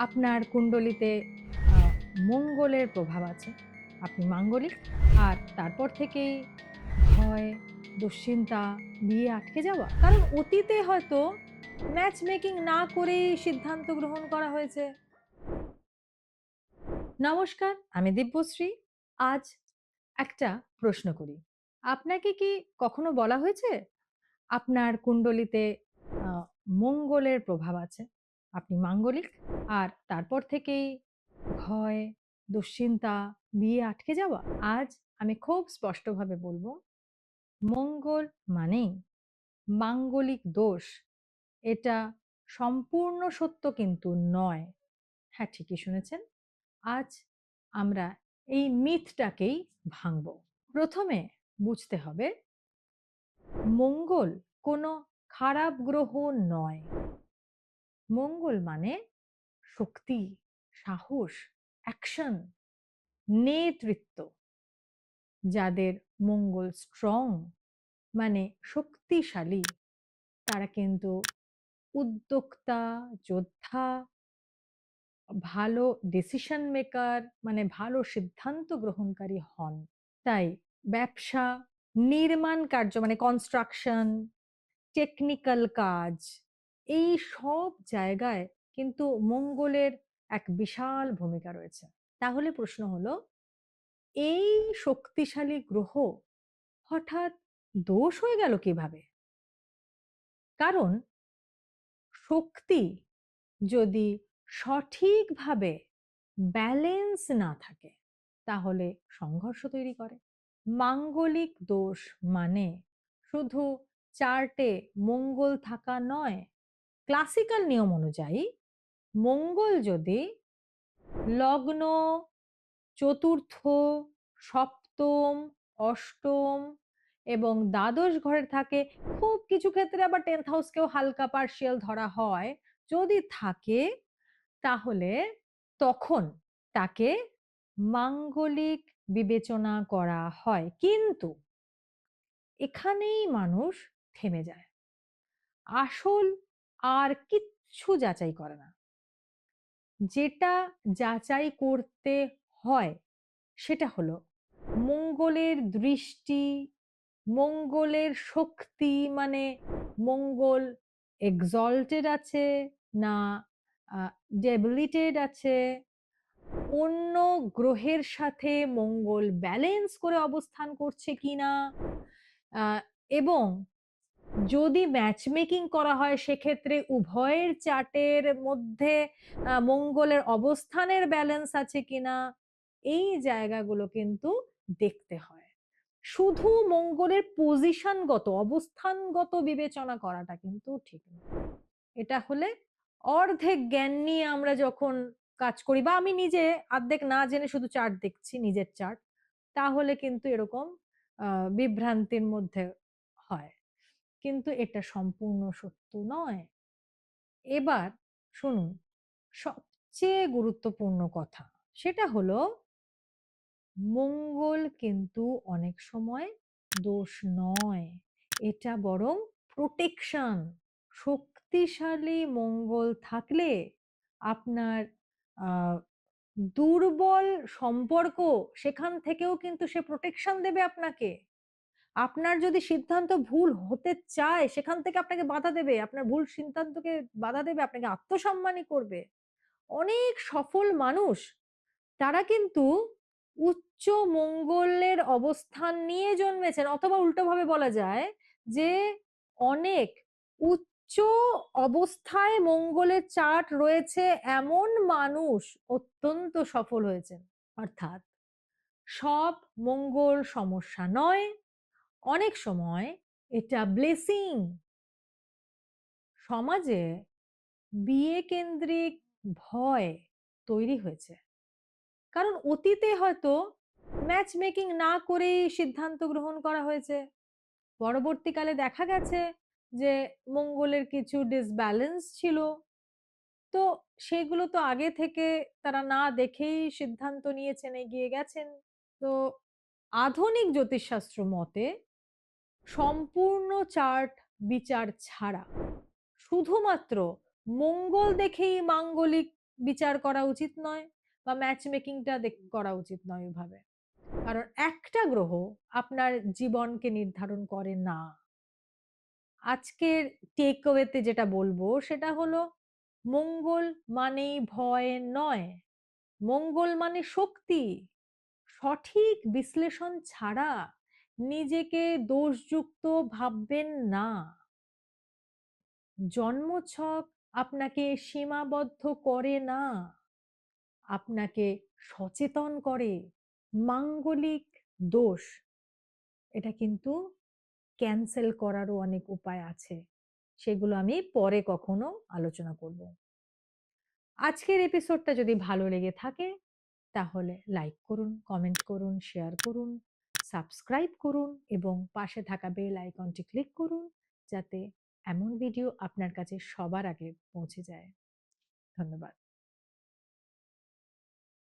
আপনার কুণ্ডলিতে মঙ্গলের প্রভাব আছে। আপনি মাঙ্গলিক। আর তারপর থেকেই ভয়, দুশ্চিন্তা, বিয়ে আটকে যাওয়া। কারণ অতীতে হয়তো ম্যাচ মেকিং না করেই সিদ্ধান্ত গ্রহণ করা হয়েছে। নমস্কার, আমি দিব্যশ্রী। আজ একটা প্রশ্ন করি। আপনাকে কি কখনো বলা হয়েছে আপনার কুণ্ডলিতে আ মঙ্গলের প্রভাব আছে। আপনি মাঙ্গলিক। আর তারপর থেকেই ভয়, দুশ্চিন্তা, বিয়ে আটকে যাওয়া? আজ আমি খুব স্পষ্টভাবে বলব, মঙ্গল মানেই মাঙ্গলিক দোষ। এটা সম্পূর্ণ সত্য কিন্তু নয়। হ্যাঁ, ঠিকই শুনেছেন। আজ আমরা এই মিথটাকেই ভাঙব। প্রথমে বুঝতে হবে মঙ্গল কোনো খারাপ গ্রহ নয়। মঙ্গল মানে শক্তি, সাহস, অ্যাকশন, নেতৃত্ব। যাদের মঙ্গল স্ট্রং মানে শক্তিশালী, তারা কিন্তু উদ্যোক্তা, যোদ্ধা, ভালো ডিসিশন মেকার মানে ভালো সিদ্ধান্ত গ্রহণকারী হন। তাই ব্যবসা, নির্মাণ কার্য মানে কনস্ট্রাকশন, টেকনিক্যাল কাজ, এই সব জায়গায় কিন্তু মঙ্গলের এক বিশাল ভূমিকা রয়েছে। তাহলে প্রশ্ন হলো, এই শক্তিশালী গ্রহ হঠাৎ দোষ হয়ে গেল কিভাবে? কারণ শক্তি যদি সঠিকভাবে ব্যালেন্স না থাকে, তাহলে সংঘর্ষ তৈরি করে। মাঙ্গলিক দোষ মানে শুধু চার্টে মঙ্গল থাকা নয়। ক্লাসিক্যাল নিয়ম অনুযায়ী মঙ্গল যদি লগ্ন, চতুর্থ, সপ্তম, অষ্টম এবং দ্বাদশ ঘরে থাকে, খুব কিছু ক্ষেত্রে আবার 10th হাউসকেও হালকা পার্শিয়াল ধরা হয়, যদি থাকে, তাহলে তখন তাকে মাঙ্গলিক বিবেচনা করা হয়। কিন্তু এখানেই মানুষ থেমে যায়। আসল আর কিচ্ছু যাচাই করে না। যেটা যাচাই করতে হয় সেটা হলো মঙ্গলের দৃষ্টি, মঙ্গলের শক্তি মানে মঙ্গল এক্সল্টেড আছে না ডেবিলিটেড আছে, অন্য গ্রহের সাথে মঙ্গল ব্যালেন্স করে অবস্থান করছে কিনা, এবং যদি ম্যাচ মেকিং করা হয় সেক্ষেত্রে উভয়ের চার্টের মধ্যে মঙ্গলের অবস্থানের ব্যালেন্স আছে কিনা, এই জায়গাগুলো কিন্তু দেখতে হয়। শুধু মঙ্গলের পজিশনগত অবস্থানগত বিবেচনা করাটা কিন্তু ঠিক না। এটা হলে অর্ধেক জ্ঞান নিয়ে আমরা যখন কাজ করি বা আমি নিজে অর্ধেক না জেনে শুধু চার্ট দেখছি, নিজের চার্ট, তাহলে কিন্তু এরকম বিভ্রান্তির মধ্যে হয়। কিন্তু এটা সম্পূর্ণ সত্য নয়। এবার শুনুন, সবচেয়ে গুরুত্বপূর্ণ কথা সেটা হলো, মঙ্গল কিন্তু অনেক সময় দোষ নয়, এটা বরং প্রোটেকশন। শক্তিশালী মঙ্গল থাকলে আপনার আহ, দুর্বল সম্পর্ক, সেখান থেকেও কিন্তু সে প্রোটেকশন দেবে আপনাকে। আপনার যদি সিদ্ধান্ত ভুল হতে চায়, সেখান থেকে আপনাকে বাধা দেবে। আপনার ভুল সিদ্ধান্তকে বাধা দেবে, আপনাকে আত্মসম্মানী করবে। অনেক সফল মানুষ, তারা কিন্তু উচ্চ মঙ্গলের অবস্থান নিয়ে জন্মেছেন, অথবা উল্টোভাবে বলা যায় যে অনেক উচ্চ অবস্থায় মঙ্গলের চার্ট রয়েছে এমন মানুষ অত্যন্ত সফল হয়েছেন। অর্থাৎ সব মঙ্গল সমস্যা নয়, অনেক সময় এটা ব্লেসিং। সমাজে বিয়ে কেন্দ্রিক ভয় তৈরি হয়েছে কারণ অতীতে হয়তো ম্যাচ মেকিং না করেই সিদ্ধান্ত গ্রহণ করা হয়েছে। পরবর্তীকালে দেখা গেছে যে মঙ্গলের কিছু ডিসব্যালেন্স ছিল, তো সেগুলো তো আগে থেকে তারা না দেখেই সিদ্ধান্ত নিয়েছেন, এগিয়ে গেছেন। তো আধুনিক জ্যোতিষশাস্ত্র মতে সম্পূর্ণ চার্ট বিচার ছাড়া শুধুমাত্র মঙ্গল দেখেই মাঙ্গলিক বিচার করা উচিত নয় বা ম্যাচ মেকিংটা করা উচিত নয় ওইভাবে। কারণ একটা গ্রহ আপনার জীবনকে নির্ধারণ করে না। আজকের টেক অ্যাওয়েতে যেটা বলবো সেটা হলো মঙ্গল মানেই ভয় নয়। মঙ্গল মানে শক্তি। সঠিক বিশ্লেষণ ছাড়া নিজেকে দোষযুক্ত ভাববেন না। জন্মছক আপনাকে সীমাবদ্ধ করে না, আপনাকে সচেতন করে। মাঙ্গলিক দোষ এটা কিন্তু ক্যানসেল করারও অনেক উপায় আছে। সেগুলো আমি পরে কখনো আলোচনা করব। আজকের এপিসোডটা যদি ভালো লেগে থাকে তাহলে লাইক করুন, কমেন্ট করুন, শেয়ার করুন, সাবস্ক্রাইব করুন এবং পাশে থাকা বেল আইকনটি ক্লিক করুন যাতে এমন ভিডিও আপনার কাছে সবার আগে পৌঁছে যায়। ধন্যবাদ।